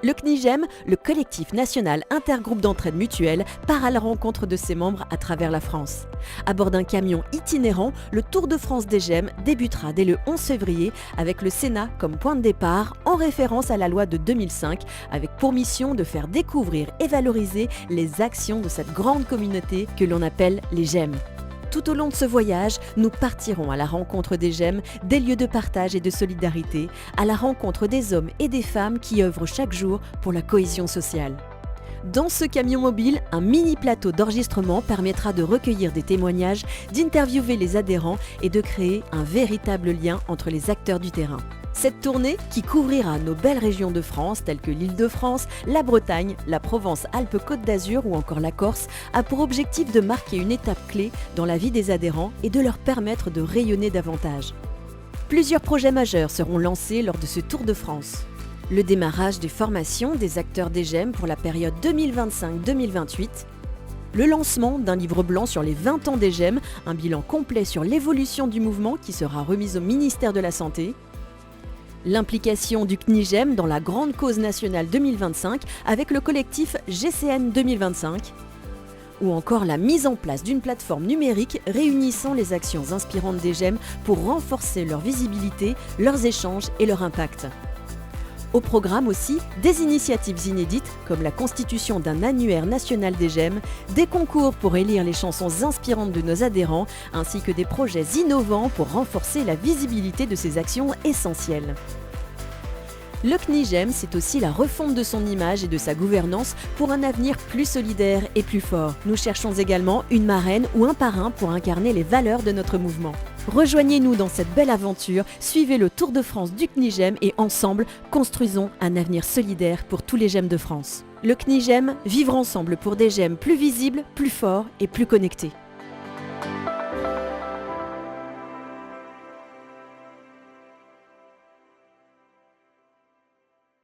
Le CNIGEM, le collectif national intergroupe d'entraide mutuelle, part à la rencontre de ses membres à travers la France. À bord d'un camion itinérant, le Tour de France des GEM débutera dès le 11 février avec le Sénat comme point de départ en référence à la loi de 2005 avec pour mission de faire découvrir et valoriser les actions de cette grande communauté que l'on appelle les GEM. Tout au long de ce voyage, nous partirons à la rencontre des GEM, des lieux de partage et de solidarité, à la rencontre des hommes et des femmes qui œuvrent chaque jour pour la cohésion sociale. Dans ce camion mobile, un mini plateau d'enregistrement permettra de recueillir des témoignages, d'interviewer les adhérents et de créer un véritable lien entre les acteurs du terrain. Cette tournée, qui couvrira nos belles régions de France telles que l'Île-de-France, la Bretagne, la Provence-Alpes-Côte d'Azur ou encore la Corse, a pour objectif de marquer une étape clé dans la vie des adhérents et de leur permettre de rayonner davantage. Plusieurs projets majeurs seront lancés lors de ce Tour de France. Le démarrage des formations des acteurs des GEM pour la période 2025-2028, le lancement d'un livre blanc sur les 20 ans des GEM, un bilan complet sur l'évolution du mouvement qui sera remis au ministère de la Santé, l'implication du CNIGEM dans la grande cause nationale 2025 avec le collectif GCN 2025, ou encore la mise en place d'une plateforme numérique réunissant les actions inspirantes des GEM pour renforcer leur visibilité, leurs échanges et leur impact. Au programme aussi, des initiatives inédites comme la constitution d'un annuaire national des GEM, des concours pour élire les chansons inspirantes de nos adhérents, ainsi que des projets innovants pour renforcer la visibilité de ces actions essentielles. Le CNIGEM, c'est aussi la refonte de son image et de sa gouvernance pour un avenir plus solidaire et plus fort. Nous cherchons également une marraine ou un parrain pour incarner les valeurs de notre mouvement. Rejoignez-nous dans cette belle aventure, suivez le Tour de France du CNIGEM et ensemble, construisons un avenir solidaire pour tous les GEM de France. Le CNIGEM, vivre ensemble pour des GEM plus visibles, plus forts et plus connectés.